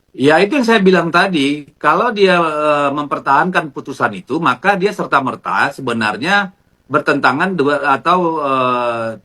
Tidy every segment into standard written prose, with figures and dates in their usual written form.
Ya itu yang saya bilang tadi, kalau dia mempertahankan putusan itu, maka dia serta-merta sebenarnya bertentangan atau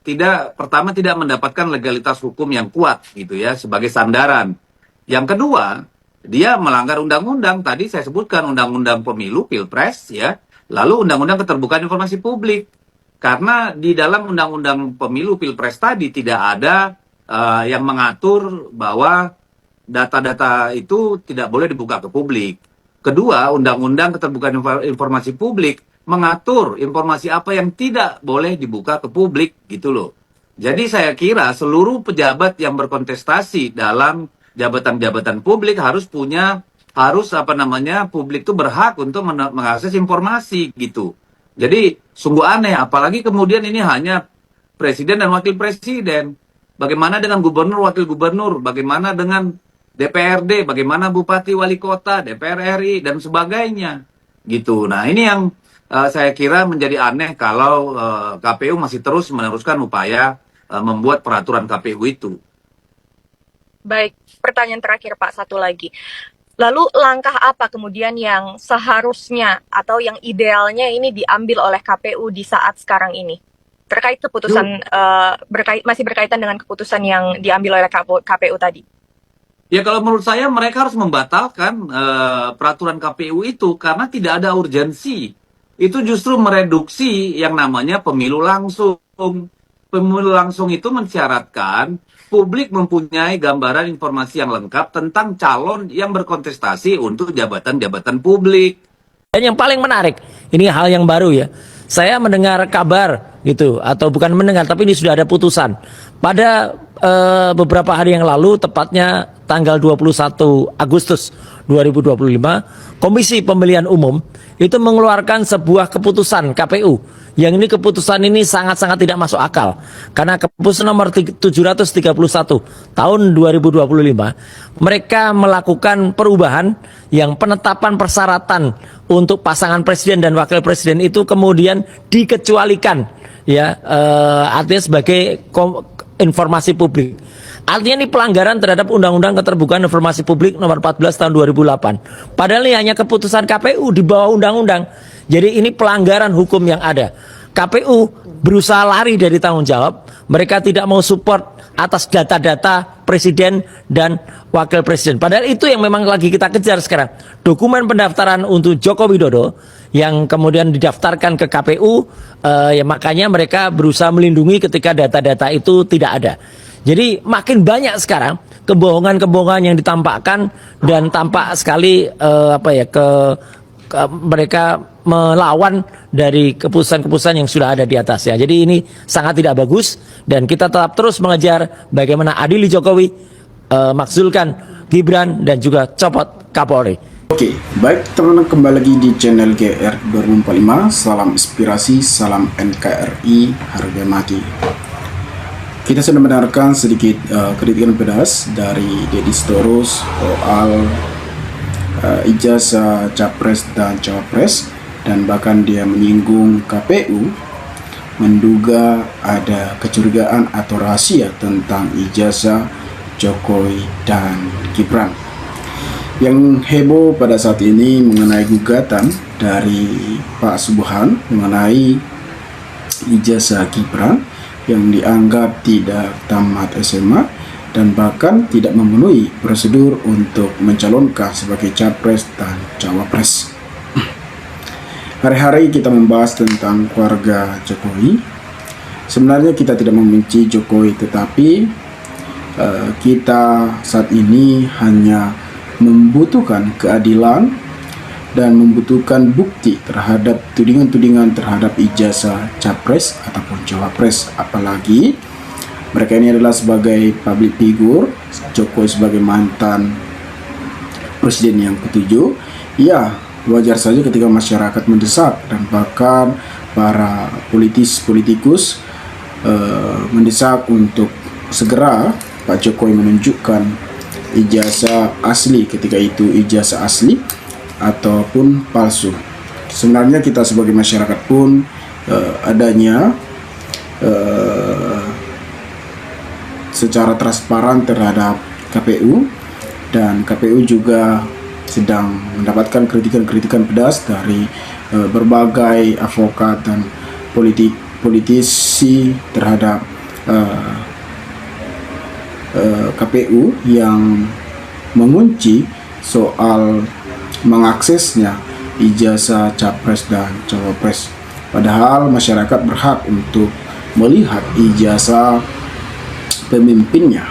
tidak, pertama tidak mendapatkan legalitas hukum yang kuat gitu ya sebagai sandaran. Yang kedua, dia melanggar undang-undang. Tadi saya sebutkan undang-undang pemilu, Pilpres ya, lalu undang-undang keterbukaan informasi publik. Karena di dalam undang-undang pemilu Pilpres tadi tidak ada yang mengatur bahwa data-data itu tidak boleh dibuka ke publik. Kedua, Undang-Undang Keterbukaan Informasi Publik mengatur informasi apa yang tidak boleh dibuka ke publik gitu loh. Jadi saya kira seluruh pejabat yang berkontestasi dalam jabatan-jabatan publik harus apa namanya, publik itu berhak untuk mengakses informasi gitu. Jadi sungguh aneh, apalagi kemudian ini hanya presiden dan wakil presiden. Bagaimana dengan gubernur, wakil gubernur? Bagaimana dengan DPRD? Bagaimana bupati, wali kota, DPR RI dan sebagainya? Gitu. Nah ini yang saya kira menjadi aneh kalau KPU masih terus meneruskan upaya membuat peraturan KPU itu. Baik, pertanyaan terakhir Pak, satu lagi. Lalu langkah apa kemudian yang seharusnya atau yang idealnya ini diambil oleh KPU di saat sekarang ini? Terkait keputusan, masih berkaitan dengan keputusan yang diambil oleh KPU tadi. Ya kalau menurut saya mereka harus membatalkan peraturan KPU itu karena tidak ada urgensi. Itu justru mereduksi yang namanya pemilu langsung. Pemilu langsung itu mensyaratkan publik mempunyai gambaran informasi yang lengkap tentang calon yang berkontestasi untuk jabatan-jabatan publik. Dan yang paling menarik, ini hal yang baru ya. Saya mendengar kabar gitu, atau bukan mendengar, tapi ini sudah ada putusan. Pada beberapa hari yang lalu, tepatnya tanggal 21 Agustus 2025, Komisi Pemilihan Umum itu mengeluarkan sebuah keputusan KPU. Yang ini keputusan ini sangat-sangat tidak masuk akal. Karena keputusan nomor 731 tahun 2025, mereka melakukan perubahan yang penetapan persyaratan untuk pasangan presiden dan wakil presiden itu kemudian dikecualikan, ya, artinya sebagai informasi publik. Artinya ini pelanggaran terhadap Undang-Undang Keterbukaan Informasi Publik nomor 14 tahun 2008. Padahal ini hanya keputusan KPU di bawah undang-undang. Jadi ini pelanggaran hukum yang ada. KPU berusaha lari dari tanggung jawab. Mereka tidak mau support atas data-data presiden dan wakil presiden. Padahal itu yang memang lagi kita kejar sekarang. Dokumen pendaftaran untuk Joko Widodo yang kemudian didaftarkan ke KPU, ya makanya mereka berusaha melindungi ketika data-data itu tidak ada. Jadi makin banyak sekarang kebohongan-kebohongan yang ditampakkan dan tampak sekali mereka melawan dari keputusan-keputusan yang sudah ada di atasnya. Jadi ini sangat tidak bagus dan kita tetap terus mengejar bagaimana adili Jokowi, makzulkan Gibran dan juga copot Kapolri. Oke, baik teman-teman, kembali lagi di channel GR 2045. Salam inspirasi, salam NKRI, harga mati. Kita sudah mendengarkan sedikit kritikan pedas dari Deddy Sitorus soal ijazah capres dan cawapres, dan bahkan dia menyinggung KPU menduga ada kecurigaan atau rahasia tentang ijazah Jokowi dan Gibran. Yang heboh pada saat ini mengenai gugatan dari Pak Subhan mengenai ijazah Gibran yang dianggap tidak tamat SMA dan bahkan tidak memenuhi prosedur untuk mencalonkan sebagai capres dan cawapres. Hari-hari kita membahas tentang keluarga Jokowi. Sebenarnya kita tidak membenci Jokowi, tetapi kita saat ini hanya membutuhkan keadilan dan membutuhkan bukti terhadap tudingan-tudingan terhadap ijazah capres ataupun cawapres. Apalagi mereka ini adalah sebagai public figure, Jokowi sebagai mantan presiden yang ketujuh. Ya, wajar saja ketika masyarakat mendesak dan bahkan para politikus mendesak untuk segera Pak Jokowi menunjukkan ijazah asli, ketika itu ijazah asli ataupun palsu. Sebenarnya kita sebagai masyarakat pun adanya secara transparan terhadap KPU dan KPU juga sedang mendapatkan kritikan-kritikan pedas dari berbagai advokat dan politisi terhadap KPU yang mengunci soal mengaksesnya ijazah capres dan cawapres. Padahal masyarakat berhak untuk melihat ijazah pemimpinnya.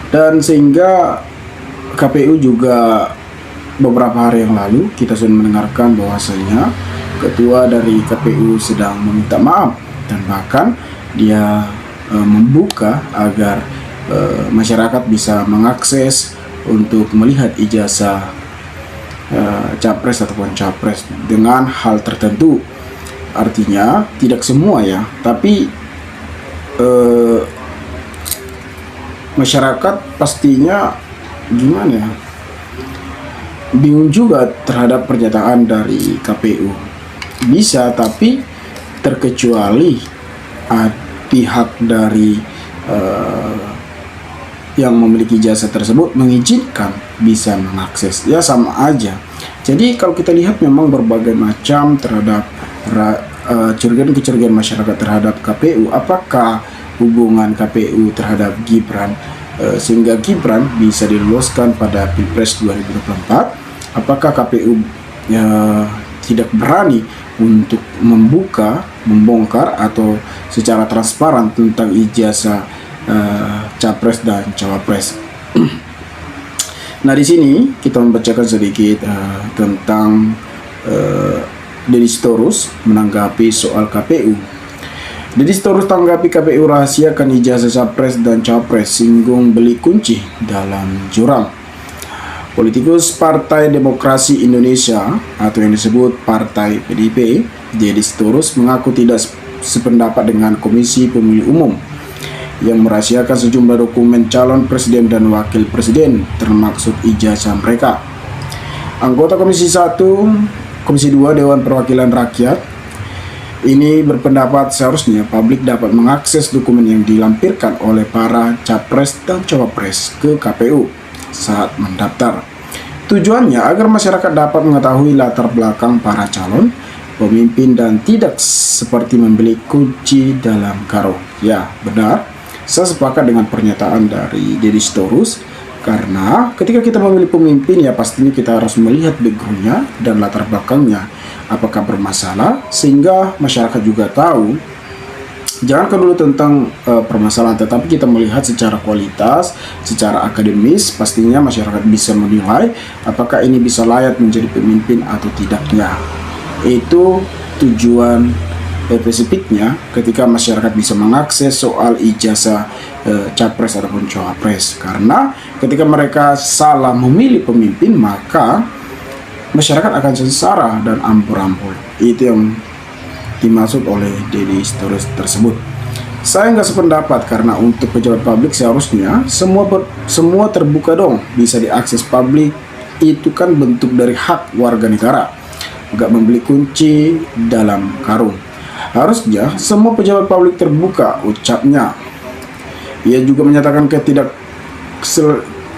Dan sehingga KPU juga beberapa hari yang lalu kita sudah mendengarkan bahwasanya ketua dari KPU sedang meminta maaf dan bahkan dia membuka agar masyarakat bisa mengakses untuk melihat ijazah capres ataupun capres dengan hal tertentu. Artinya tidak semua ya, tapi masyarakat pastinya gimana ya, bingung juga terhadap pernyataan dari KPU. Bisa, tapi terkecuali pihak dari yang memiliki jasa tersebut mengizinkan bisa mengakses, ya sama aja. Jadi kalau kita lihat memang berbagai macam terhadap kecurigaan masyarakat terhadap KPU. Apakah hubungan KPU terhadap Gibran sehingga Gibran bisa diloloskan pada Pilpres 2024? Apakah KPU tidak berani untuk membongkar atau secara transparan tentang ijazah capres dan cawapres? Nah, di sini kita membacakan sedikit tentang Deddy Sitorus menanggapi soal KPU. Deddy Sitorus tanggapi KPU rahasiakan ijazah capres dan cawapres, singgung beli kunci dalam jurang. Politikus Partai Demokrasi Indonesia atau yang disebut Partai PDIP, Deddy Sitorus mengaku tidak sependapat dengan Komisi Pemilihan Umum yang merahasiakan sejumlah dokumen calon presiden dan wakil presiden termasuk ijazah mereka. Anggota Komisi 1, Komisi 2 Dewan Perwakilan Rakyat ini berpendapat seharusnya publik dapat mengakses dokumen yang dilampirkan oleh para capres dan cawapres ke KPU saat mendaftar. Tujuannya agar masyarakat dapat mengetahui latar belakang para calon pemimpin dan tidak seperti membeli kunci dalam karung. Ya, benar. Saya sepakat dengan pernyataan dari Deddy Sitorus, karena ketika kita memilih pemimpin ya pastinya kita harus melihat backgroundnya dan latar belakangnya apakah bermasalah, sehingga masyarakat juga tahu. Jangan dulu tentang permasalahan, tetapi kita melihat secara kualitas, secara akademis, pastinya masyarakat bisa menilai apakah ini bisa layak menjadi pemimpin atau tidaknya. Itu tujuan spesifiknya ketika masyarakat bisa mengakses soal ijazah capres ataupun cawapres. Karena ketika mereka salah memilih pemimpin, maka masyarakat akan sengsara dan ampur-ampur. Itu yang dimaksud oleh Deddy Sitorus tersebut. Saya nggak sependapat, karena untuk pejabat publik seharusnya semua terbuka dong, bisa diakses publik. Itu kan bentuk dari hak warga negara, nggak membeli kunci dalam karung. Harusnya semua pejabat publik terbuka, ucapnya. Ia juga menyatakan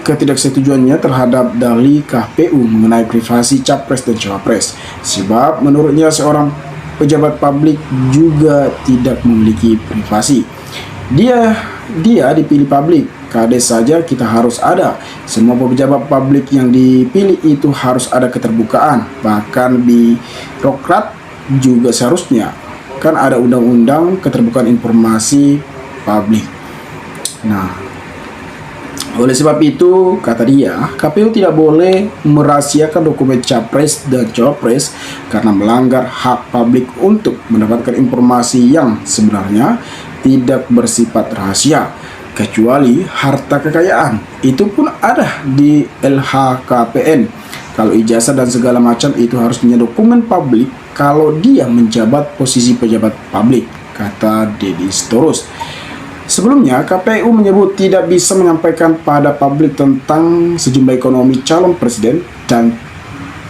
ketidaksetujuannya terhadap dalih KPU mengenai privasi capres dan cawapres, sebab menurutnya seorang pejabat publik juga tidak memiliki privasi. Dia dipilih publik, kades saja kita harus ada. Semua pejabat publik yang dipilih itu harus ada keterbukaan, bahkan birokrat juga seharusnya. Kan ada undang-undang keterbukaan informasi publik. Nah, oleh sebab itu, kata dia, KPU tidak boleh merahasiakan dokumen capres dan cawapres karena melanggar hak publik untuk mendapatkan informasi yang sebenarnya tidak bersifat rahasia, kecuali harta kekayaan. Itu pun ada di LHKPN. Kalau ijazah dan segala macam itu harusnya dokumen publik kalau dia menjabat posisi pejabat publik, kata Deddy Sitorus. Sebelumnya, KPU menyebut tidak bisa menyampaikan pada publik tentang sejumlah ekonomi calon presiden dan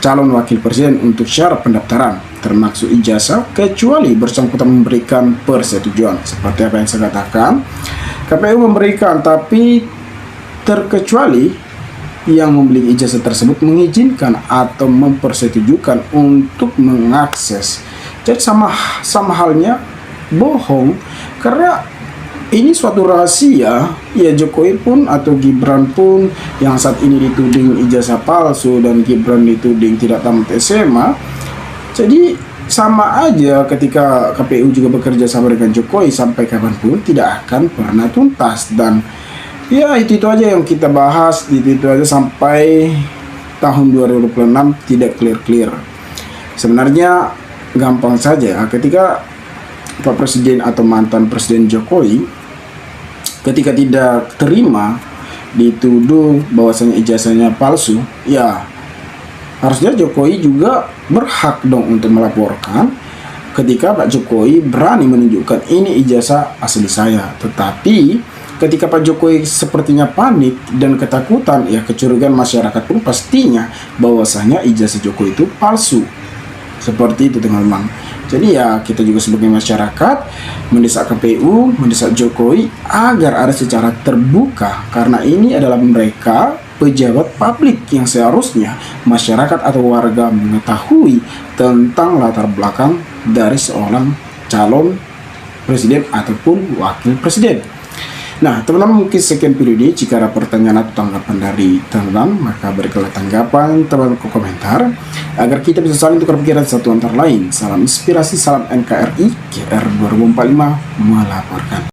calon wakil presiden untuk syarat pendaftaran, termasuk ijazah, kecuali bersangkutan memberikan persetujuan. Seperti apa yang saya katakan, KPU memberikan, tapi terkecuali yang memiliki ijazah tersebut mengizinkan atau mempersetujukan untuk mengakses. Jadi sama halnya bohong, karena ini suatu rahasia. Ya, Jokowi pun atau Gibran pun yang saat ini dituding ijazah palsu dan Gibran dituding tidak tamat SMA. Jadi sama aja ketika KPU juga bekerja sama dengan Jokowi, sampai kapanpun tidak akan pernah tuntas. Dan ya itu aja yang kita bahas, itu aja sampai tahun 2026 tidak clear. Sebenarnya gampang saja ketika Pak Presiden atau mantan Presiden Jokowi ketika tidak terima dituduh bahwasanya ijazahnya palsu, ya harusnya Jokowi juga berhak dong untuk melaporkan ketika Pak Jokowi berani menunjukkan ini ijazah asli saya. Tetapi ketika Pak Jokowi sepertinya panik dan ketakutan, ya kecurigaan masyarakat pun pastinya bahwasanya ijazah Jokowi itu palsu. Seperti itu teman-teman. Jadi ya kita juga sebagai masyarakat mendesak KPU, mendesak Jokowi agar ada secara terbuka, karena ini adalah mereka pejabat publik yang seharusnya masyarakat atau warga mengetahui tentang latar belakang dari seorang calon presiden ataupun wakil presiden. Nah, teman-teman, mungkin sekian video ini. Jika ada pertanyaan atau tanggapan dari teman-teman, maka berikanlah tanggapan teman-teman ke komentar agar kita bisa saling tukar pikiran satu antar lain. Salam inspirasi, salam NKRI, KR 2045 melaporkan.